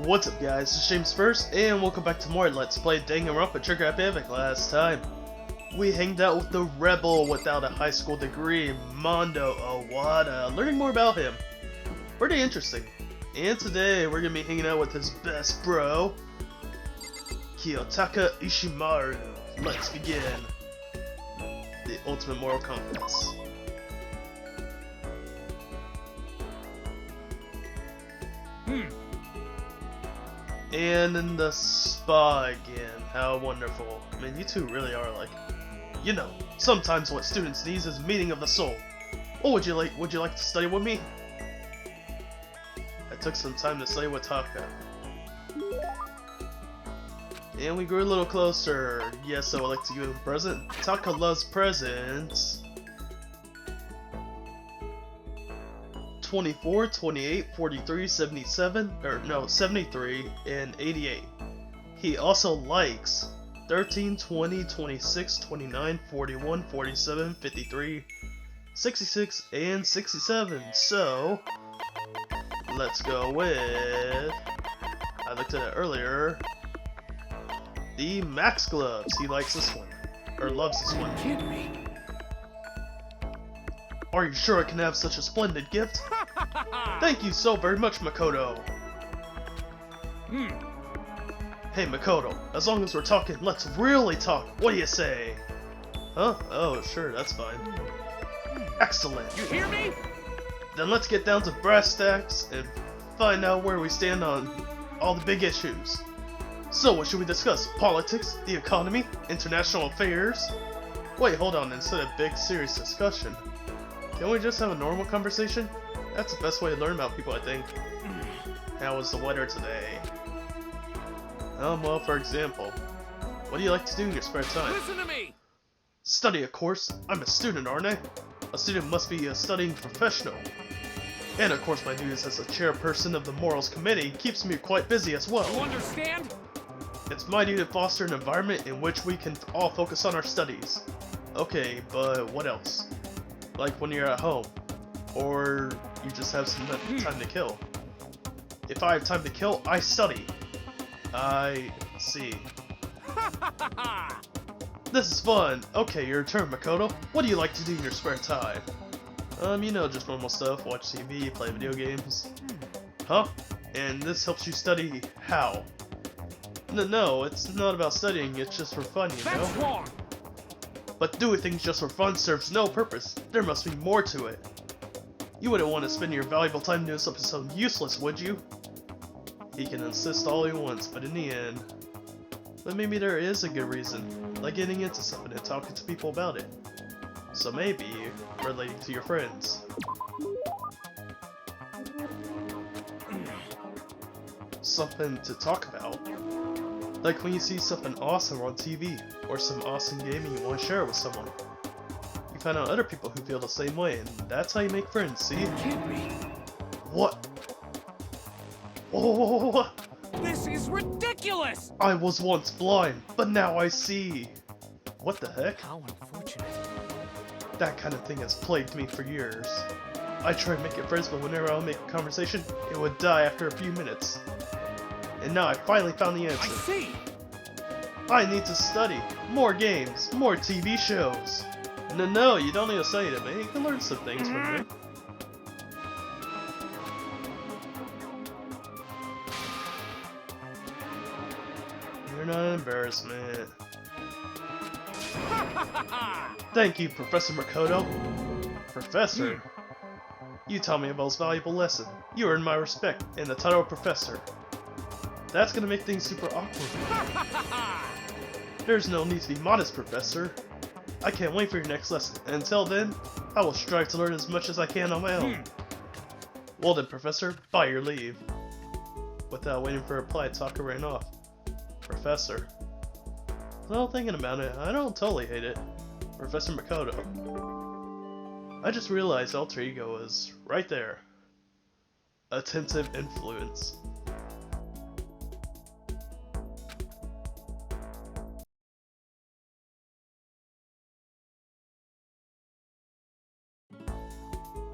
What's up guys, it's James first, and welcome back to more Let's Play Danganronpa Trigger at Havoc. Last time, we hanged out with the rebel without a high school degree, Mondo Owada, learning more about him. Pretty interesting. And today, we're gonna be hanging out with his best bro, Taka Ishimaru. Let's begin. The ultimate moral compass. And in the spa again. How wonderful. I mean, you two really are like, you know, sometimes what students need is meaning of the soul. Oh, would you like to study with me? I took some time to study with Taka. And we grew a little closer. Yes, I would like to give him a present. Taka loves presents. 24, 28, 43, 77, or no, 73, and 88. He also likes 13, 20, 26, 29, 41, 47, 53, 66, and 67. So, let's go with, I looked at it earlier, the Max Gloves. He likes this one, or loves this one. Kidding me? Are you sure I can have such a splendid gift? Thank you so very much, Makoto. Hey, Makoto, as long as we're talking, let's really talk. What do you say? Huh? Oh, sure, that's fine. Excellent. You hear me? Then let's get down to brass tacks and find out where we stand on all the big issues. So, what should we discuss? Politics? The economy? International affairs? Wait, hold on, instead of big, serious discussion. Can't we just have a normal conversation? That's the best way to learn about people, I think. How was the weather today? Well, for example, what do you like to do in your spare time? Listen to me! Study, of course. I'm a student, aren't I? A student must be a studying professional. And of course, my duties as a chairperson of the Morals Committee keeps me quite busy as well. You understand? It's my duty to foster an environment in which we can all focus on our studies. Okay, but what else? Like when you're at home, or you just have some time to kill. If I have time to kill, I study. I see. This is fun. Okay, your turn, Makoto. What do you like to do in your spare time? You know, just normal stuff. Watch TV, play video games. Huh? And this helps you study how? No, it's not about studying. It's just for fun, you know? That's wrong! But doing things just for fun serves no purpose. There must be more to it. You wouldn't want to spend your valuable time doing something so useless, would you? He can insist all he wants, but in the end... But maybe there is a good reason, like getting into something and talking to people about it. So maybe, relating to your friends. Something to talk about. Like when you see something awesome on TV, or some awesome game and you want to share it with someone. You find out other people who feel the same way, and that's how you make friends, see? You kidding me? What? Oh, This is ridiculous! I was once blind, but now I see. What the heck? How unfortunate. That kind of thing has plagued me for years. I tried making friends, but whenever I would make a conversation, it would die after a few minutes. And now I finally found the I answer. see! I need to study. More games, more TV shows. No, you don't need to study to me. You can learn some things from me. You're not an embarrassment. Thank you, Professor Makoto. Professor? You taught me a most valuable lesson. You earned my respect and the title of Professor. That's gonna make things super awkward. There's no need to be modest, Professor. I can't wait for your next lesson, and until then, I will strive to learn as much as I can on my own. Well then, Professor, by your leave. Without waiting for a reply, Taka ran off. Professor. Well, thinking about it, I don't totally hate it. Professor Makoto. I just realized alter ego is right there. Attentive influence.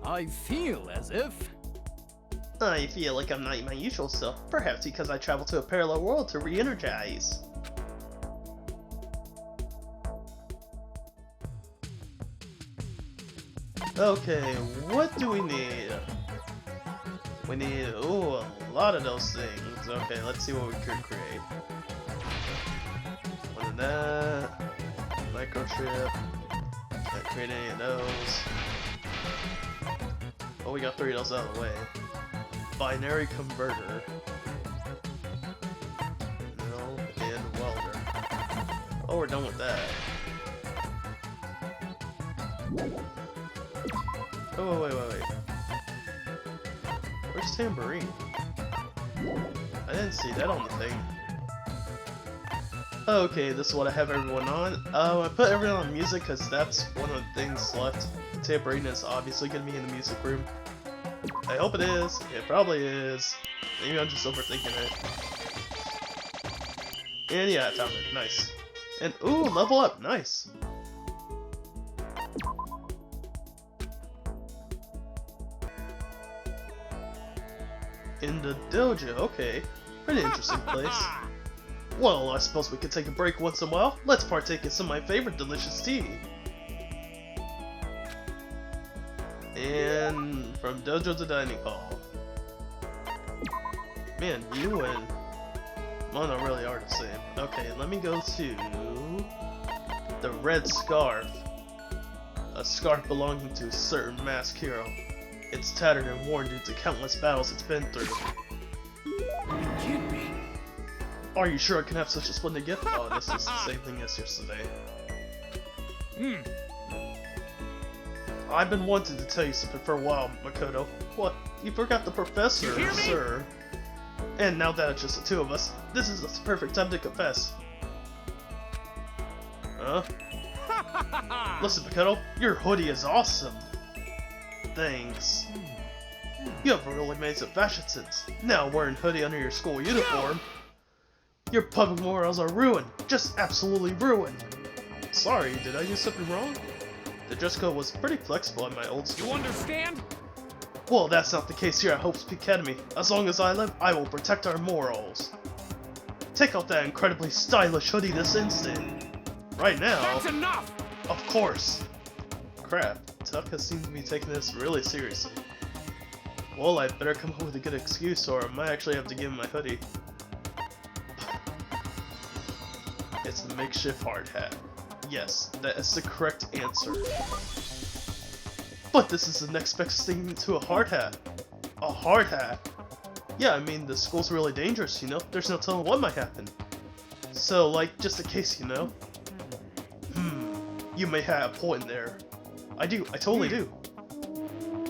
I feel as if I feel like I'm not my usual self, perhaps because I traveled to a parallel world to re-energize. Okay, what do we need? We need, ooh, a lot of those things. Okay, let's see what we could create. One of that, microchip, can't create any of those. Oh, we got 3 of those out of the way. Binary converter. No, and welder. Oh, we're done with that. Oh, wait. Where's Tambourine? I didn't see that on the thing. Okay, this is what I have everyone on. I put everyone on music because that's one of the things left. Tambourine is obviously going to be in the music room. I hope it is. It probably is. Maybe I'm just overthinking it. And yeah, I found it. Nice. And ooh, level up. Nice. In the dojo. Okay. Pretty interesting place. Well, I suppose we could take a break once in a while. Let's partake in some of my favorite delicious tea. And from dojo to dining hall. Man, you and Mono really are the same. Okay, let me go to the red scarf. A scarf belonging to a certain masked hero. It's tattered and worn due to countless battles it's been through. You kidding me? Are you sure I can have such a splendid gift? Oh, this is the same thing as yesterday. I've been wanting to tell you something for a while, Makoto. What? You forgot the professor, You hear me? sir. And now that it's just the 2 of us, this is the perfect time to confess. Huh? Listen, Makoto, your hoodie is awesome. Thanks. You have really made some fashion sense. Now wearing hoodie under your school uniform. Your public morals are ruined. Just absolutely ruined. Sorry, did I do something wrong? The dress code was pretty flexible at my old school. You understand? Well, that's not the case here at Hope's Peak Academy. As long as I live, I will protect our morals. Take out that incredibly stylish hoodie this instant. Right now. That's enough! Of course. Crap, Taka seems to be taking this really seriously. Well, I better come up with a good excuse or I might actually have to give him my hoodie. It's the makeshift hard hat. Yes, that is the correct answer. But this is the next best thing to a hard hat. A hard hat? Yeah, I mean, the school's really dangerous, you know? There's no telling what might happen. So, like, just in case, you know? You may have a point there. I totally do.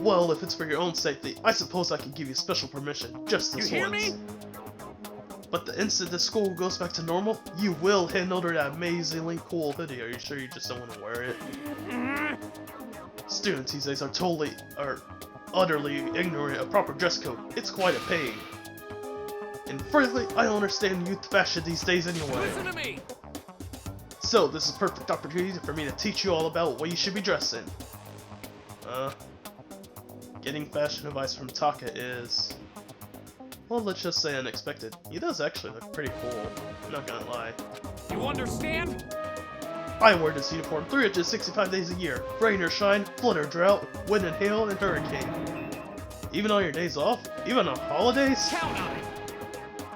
Well, if it's for your own safety, I suppose I could give you special permission, just this You hear once. me? But the instant the school goes back to normal, you will hand over that amazingly cool hoodie. Are you sure you just don't want to wear it? Students these days are utterly ignorant of proper dress code. It's quite a pain. And frankly, I don't understand youth fashion these days anyway. Listen to me! So, this is a perfect opportunity for me to teach you all about what you should be dressed in. Getting fashion advice from Taka is... well, let's just say unexpected. He does actually look pretty cool, I'm not gonna lie. You understand? I wear this uniform 365 days a year. Rain or shine, flood or drought, wind and hail and hurricane. Even on your days off? Even on holidays? Count on it!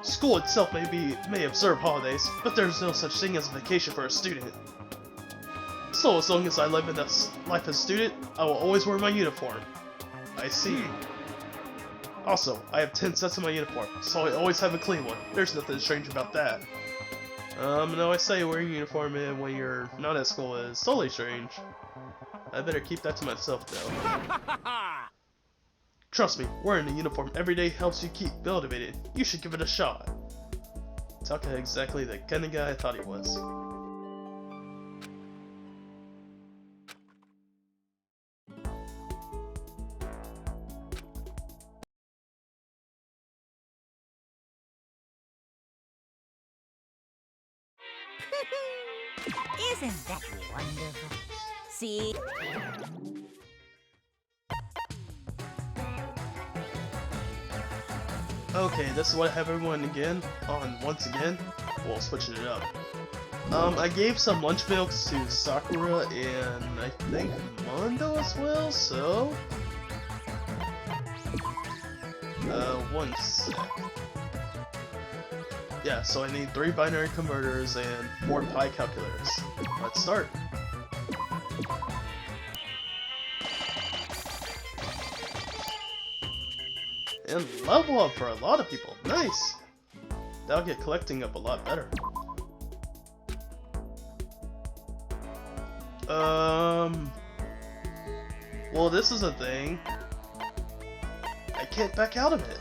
School itself may observe holidays, but there's no such thing as a vacation for a student. So as long as I live in this life as a student, I will always wear my uniform. I see. Also, I have 10 sets of my uniform, so I always have a clean one. There's nothing strange about that. No, I say wearing a uniform when you're not at school is totally strange. I better keep that to myself though. Trust me, wearing a uniform every day helps you keep motivated. You should give it a shot. Taka exactly the kind of guy I thought he was. Isn't that wonderful? See? Okay, this is what I have everyone again on once again. Well, switching it up. I gave some lunch milks to Sakura and I think Mondo as well, so... one sec. Yeah, so I need 3 binary converters and 4 pi calculators. Let's start. And level up for a lot of people. Nice! That'll get collecting up a lot better. Well, this is a thing. I can't back out of it.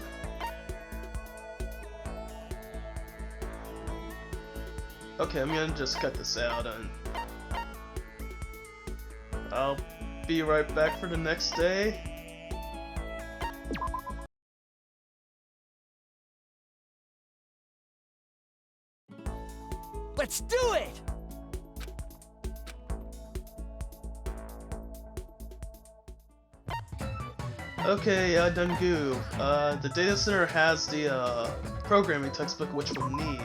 Okay, I'm gonna just cut this out and I'll be right back for the next day. Let's do it! Okay, done goo. The data center has the programming textbook which we'll need.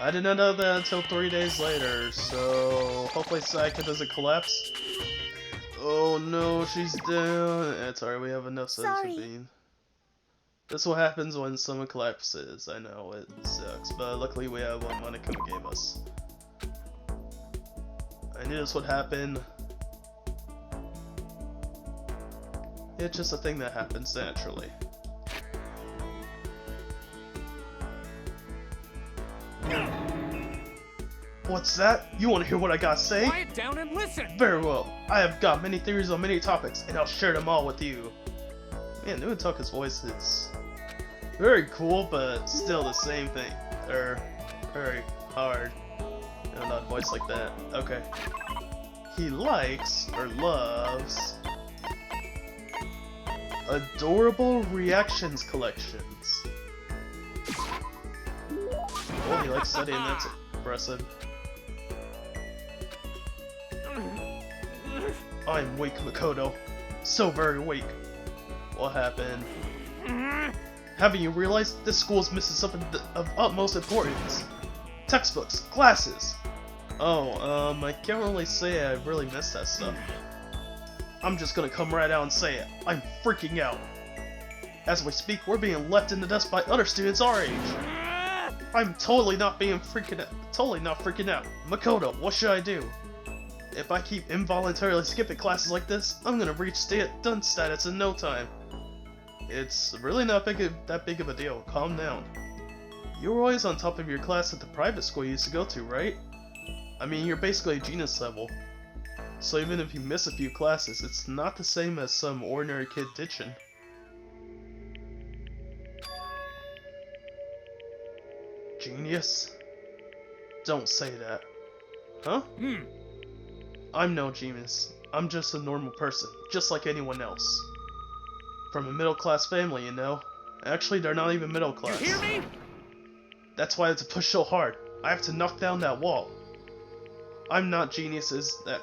I did not know that until 3 days later, so hopefully Taka doesn't collapse. Oh no, she's down. It's alright, we have enough settings for being. This is what happens when someone collapses. I know, it sucks, but luckily we have what Monica gave us. I knew this would happen. It's just a thing that happens naturally. What's that? You want to hear what I gotta say? Quiet down and listen! Very well. I have got many theories on many topics, and I'll share them all with you. Man, new Taka's voice is very cool, but still the same thing. Very hard. No, not a voice like that. Okay. He likes, or loves, adorable reactions collections. Oh, he likes studying, that's impressive. I'm weak, Makoto. So very weak. What happened? Haven't you realized this school's missing something of utmost importance? Textbooks, classes. Oh, I can't really say I really miss that stuff. I'm just gonna come right out and say it. I'm freaking out. As we speak, we're being left in the dust by other students our age. I'm totally not freaking out. Makoto, what should I do? If I keep involuntarily skipping classes like this, I'm gonna reach done status in no time. It's really not that big of a deal. Calm down. You were always on top of your class at the private school you used to go to, right? I mean, you're basically genius level. So even if you miss a few classes, it's not the same as some ordinary kid ditching. Genius? Don't say that. Huh? I'm no genius. I'm just a normal person, just like anyone else. From a middle-class family, you know. Actually, they're not even middle class. You hear me? That's why I have to push so hard. I have to knock down that wall. I'm not geniuses that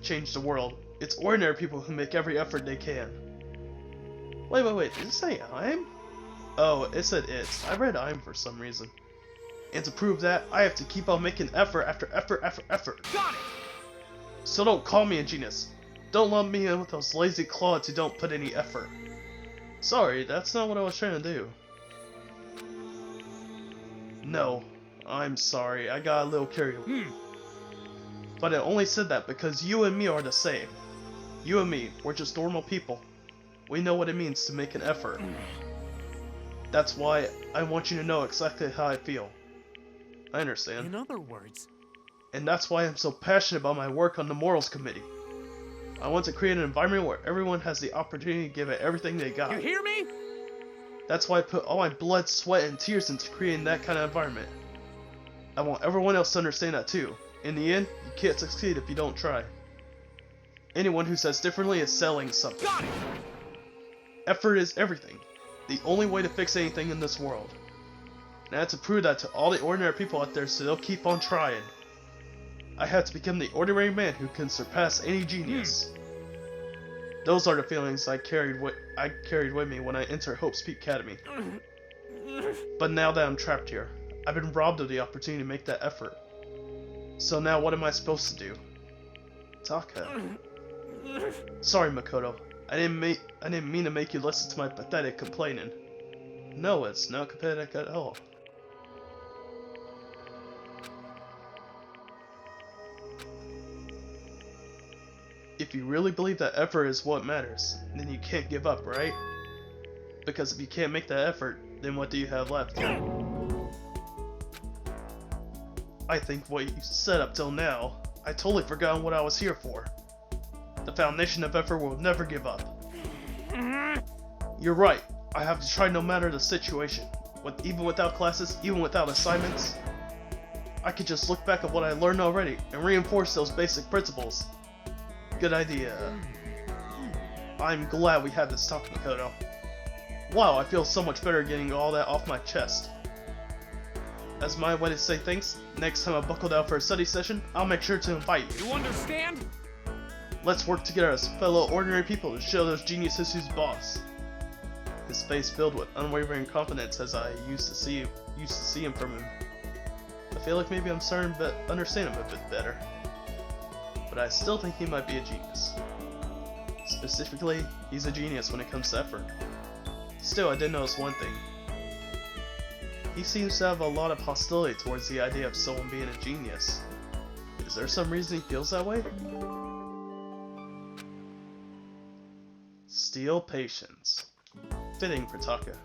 change the world. It's ordinary people who make every effort they can. Wait, did it say I'm? Oh, it said it's. I read I'm for some reason. And to prove that, I have to keep on making effort after effort. Got it! So don't call me a genius. Don't lump me in with those lazy clods who don't put any effort. Sorry, that's not what I was trying to do. No, I'm sorry, I got a little carried away. But I only said that because you and me are the same. You and me, we're just normal people. We know what it means to make an effort. That's why I want you to know exactly how I feel. I understand. In other words... And that's why I'm so passionate about my work on the Morals Committee. I want to create an environment where everyone has the opportunity to give it everything they got. You hear me? That's why I put all my blood, sweat, and tears into creating that kind of environment. I want everyone else to understand that too. In the end, you can't succeed if you don't try. Anyone who says differently is selling something. Got it! Effort is everything. The only way to fix anything in this world. And I had to prove that to all the ordinary people out there so they'll keep on trying. I had to become the ordinary man who can surpass any genius. Those are the feelings I carried with me when I entered Hope's Peak Academy. But now that I'm trapped here, I've been robbed of the opportunity to make that effort. So now what am I supposed to do? Taka. Sorry, Makoto. I didn't mean to make you listen to my pathetic complaining. No, it's not pathetic at all. If you really believe that effort is what matters, then you can't give up, right? Because if you can't make that effort, then what do you have left? I think what you said up till now, I totally forgotten what I was here for. The foundation of effort will never give up. You're right, I have to try no matter the situation. Even without classes, even without assignments, I could just look back at what I learned already and reinforce those basic principles. Good idea. I'm glad we had this talk, Makoto. Wow, I feel so much better getting all that off my chest. As my way to say thanks, next time I buckle down for a study session, I'll make sure to invite you. You understand? Let's work together as fellow ordinary people to show those geniuses who's boss. His face filled with unwavering confidence as I used to see him from him. I feel like maybe I'm starting to understand him a bit better. But I still think he might be a genius. Specifically, he's a genius when it comes to effort. Still, I did notice one thing. He seems to have a lot of hostility towards the idea of someone being a genius. Is there some reason he feels that way? Steel patience. Fitting for Taka.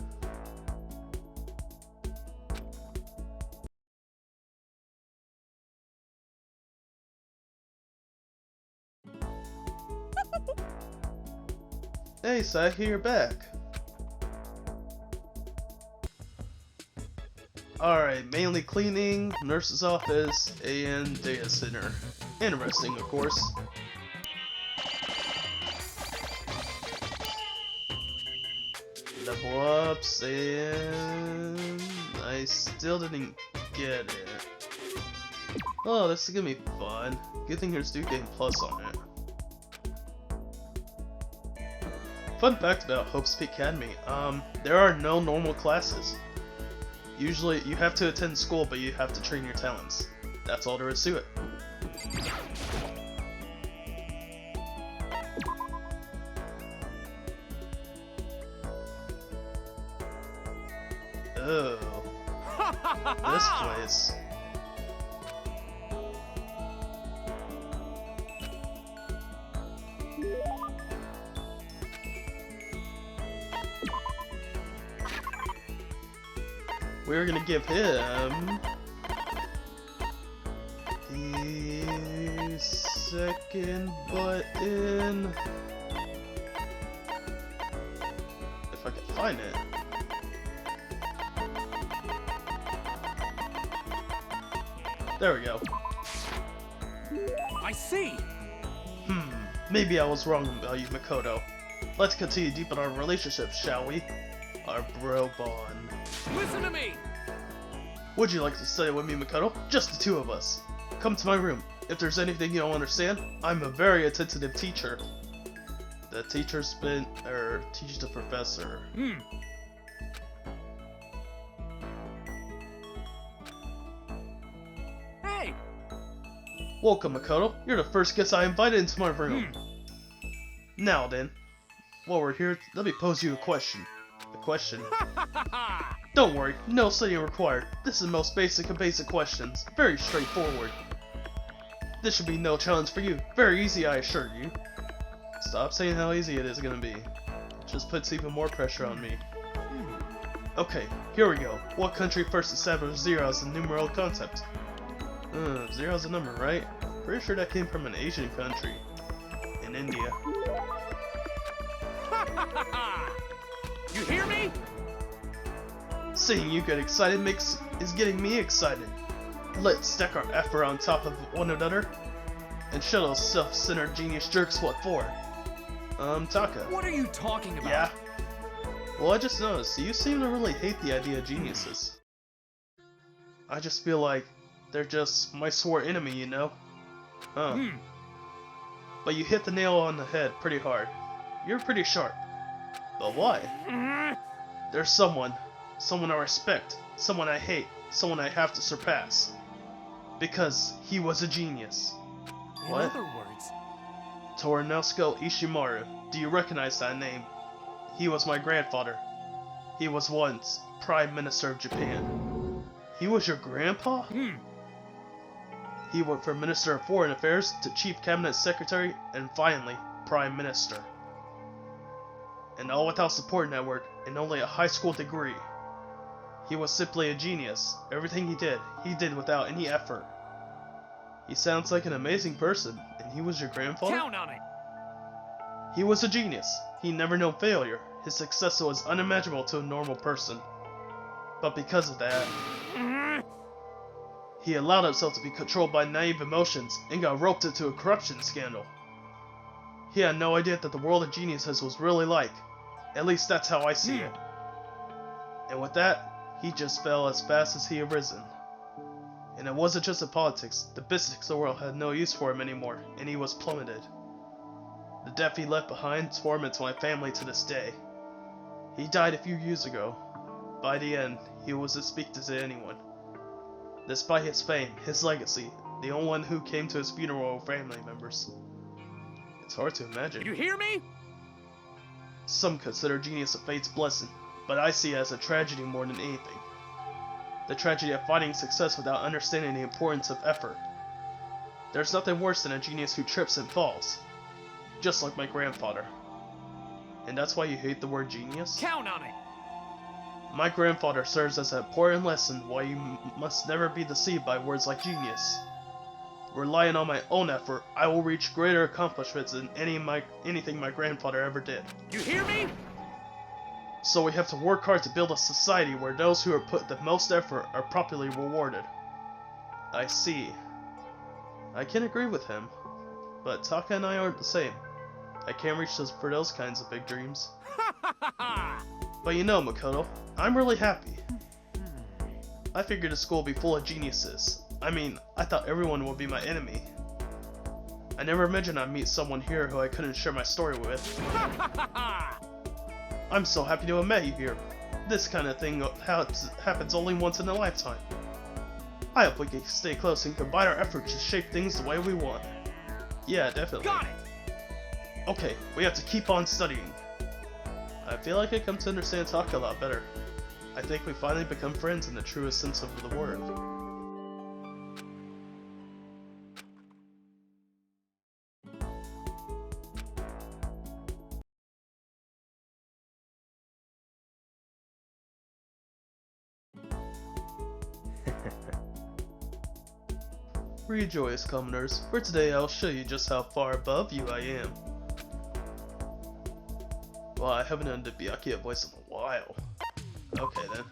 Hey, Saki, you're back. Alright, mainly cleaning, nurse's office, and data center. Interesting, of course. Level ups, and I still didn't get it. Oh, this is gonna be fun. Good thing here's Duke getting plus on it. Fun fact about Hope's Peak Academy, there are no normal classes. Usually, you have to attend school, but you have to train your talents. That's all there is to it. Oh, this place. We're gonna give him the second button, if I can find it. There we go. I see. Maybe I was wrong about you, Makoto. Let's continue to deepen our relationship, shall we? Our bro bond. Listen to me. Would you like to study with me, Makoto? Just the two of us. Come to my room. If there's anything you don't understand, I'm a very attentive teacher. The teacher's been, teaches the professor. Hey. Welcome, Makoto. You're the first guest I invited into my room. Now then, while we're here, let me pose you a question. Don't worry, no studying required. This is the most basic of basic questions. Very straightforward. This should be no challenge for you. Very easy, I assure you. Stop saying how easy it is gonna be. It just puts even more pressure on me. Okay, here we go. What country first established zero as a numeral concept? Zero's a number, right? Pretty sure that came from an Asian country. In India. You hear me? Seeing you get excited is getting me excited. Let's stack our effort on top of one another and show those self-centered genius jerks what for. Taka. What are you talking about? Yeah. Well, I just noticed, you seem to really hate the idea of geniuses. I just feel like they're just my sworn enemy, you know? But you hit the nail on the head pretty hard. You're pretty sharp. But why? There's someone I respect, someone I hate, someone I have to surpass. Because he was a genius. In What? other words, Toranosuke Ishimaru. Do you recognize that name? He was my grandfather. He was once Prime Minister of Japan. He was your grandpa? He went from Minister of Foreign Affairs to Chief Cabinet Secretary and finally Prime Minister. And all without support network and only a high school degree. He was simply a genius. Everything he did without any effort. He sounds like an amazing person, and he was your grandfather? count on it. He was a genius. He never knew failure. His success was unimaginable to a normal person. But because of that, he allowed himself to be controlled by naive emotions and got roped into a corruption scandal. He had no idea that the world of geniuses was really like. At least that's how I see it. And with that, he just fell as fast as he had risen. And it wasn't just in politics. The business of the world had no use for him anymore, and he was plummeted. The death he left behind torments my family to this day. He died a few years ago. By the end, he wasn't speaking to anyone. Despite his fame, his legacy, the only one who came to his funeral were family members. It's hard to imagine. You hear me? Some consider genius a fate's blessing, but I see it as a tragedy more than anything. The tragedy of finding success without understanding the importance of effort. There's nothing worse than a genius who trips and falls. Just like my grandfather. And that's why you hate the word genius? Count on it. My grandfather serves as an important lesson why you must never be deceived by words like genius. Relying on my own effort, I will reach greater accomplishments than anything my grandfather ever did. You hear me? So we have to work hard to build a society where those who have put the most effort are properly rewarded. I see. I can agree with him. But Taka and I aren't the same. I can't reach for those kinds of big dreams. But you know, Makoto, I'm really happy. I figured the school would be full of geniuses. I mean, I thought everyone would be my enemy. I never imagined I'd meet someone here who I couldn't share my story with. I'm so happy to have met you here. This kind of thing happens only once in a lifetime. I hope we can stay close and combine our efforts to shape things the way we want. Yeah, definitely. Got it. Okay, we have to keep on studying. I feel like I come to understand Taka a lot better. I think we finally become friends in the truest sense of the word. Rejoice, commoners, for today I'll show you just how far above you I am. Well, I haven't done the Byakuya voice in a while. Okay then.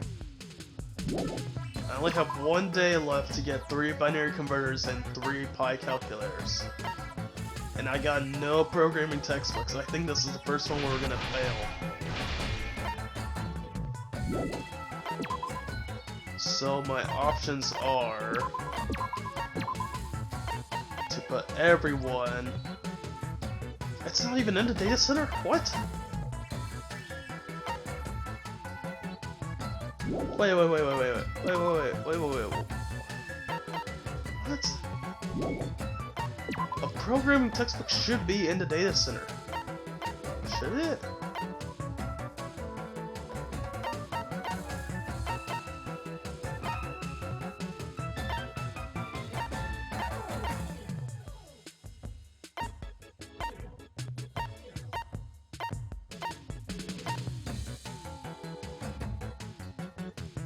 I only have one day left to get 3 binary converters and 3 pi calculators. And I got no programming textbooks. I think this is the first one where we're gonna fail. So my options are to put everyone. It's not even in the data center? What? Wait. What? A programming textbook should be in the data center. Should it?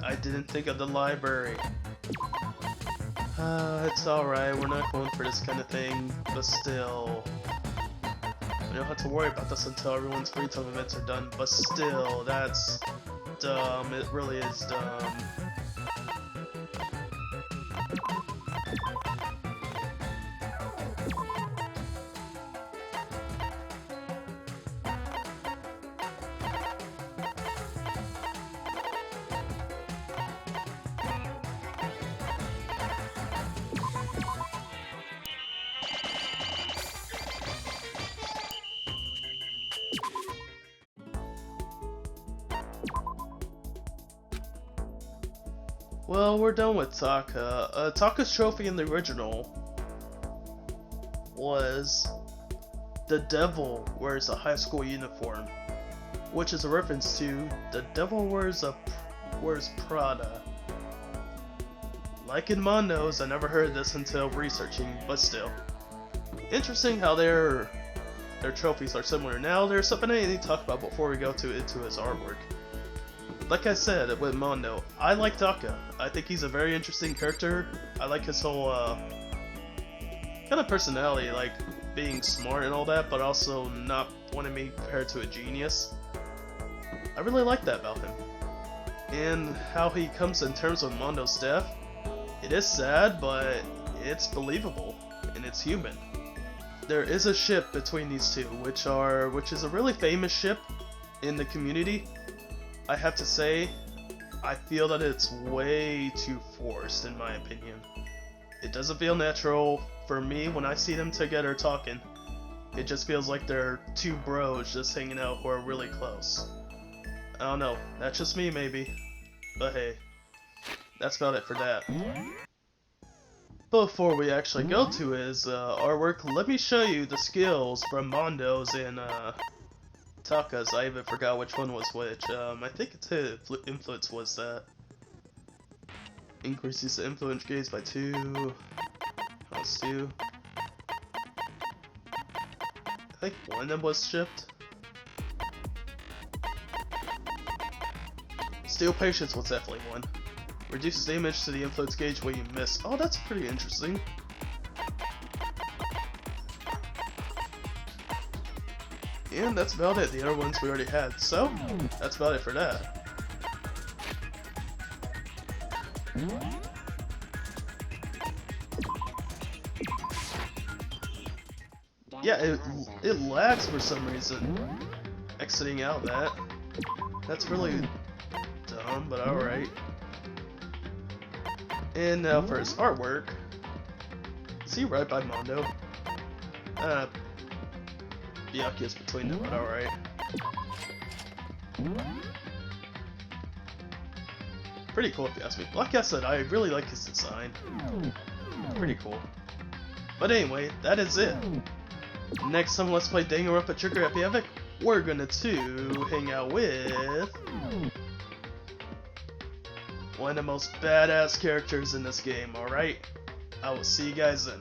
I didn't think of the library. It's alright, we're not going for this kind of thing, but still. We don't have to worry about this until everyone's free time events are done, but still, that's dumb. It really is dumb. Well, we're done with Taka. Taka's trophy in the original was the devil wears a high school uniform, which is a reference to the devil wears Prada. Like in Mondo's, I never heard this until researching, but still. Interesting how their trophies are similar. Now, there's something I need to talk about before we go into his artwork. Like I said with Mondo, I like Taka. I think he's a very interesting character. I like his whole kind of personality, like being smart and all that, but also not wanting to be compared to a genius. I really like that about him. And how he comes in terms of Mondo's death. It is sad, but it's believable, and it's human. There is a ship between these two, which is a really famous ship in the community. I have to say, I feel that it's way too forced, in my opinion. It doesn't feel natural for me when I see them together talking. It just feels like they're two bros just hanging out who are really close. I don't know, that's just me maybe. But hey, that's about it for that. Before we actually go to his artwork, let me show you the skills from Mondo's and Taka's. I even forgot which one was which. I think it's his influence was that. Increases the influence gauge by 2. Plus 2. I think one of them was shipped. Steel Patience was definitely one. Reduces damage to the influence gauge when you miss. Oh, that's pretty interesting. And that's about it. The other ones we already had. So, that's about it for that. Yeah, it lags for some reason. Exiting out that. That's really dumb, but alright. And now for his artwork. Is he right by Mondo? Byakuya is between them, but alright. Pretty cool if you ask me. Like I said, I really like his design. Pretty cool. But anyway, that is it. Next time, let's play Danganronpa Trigger Happy Havoc. We're gonna hang out with one of the most badass characters in this game, alright? I will see you guys then.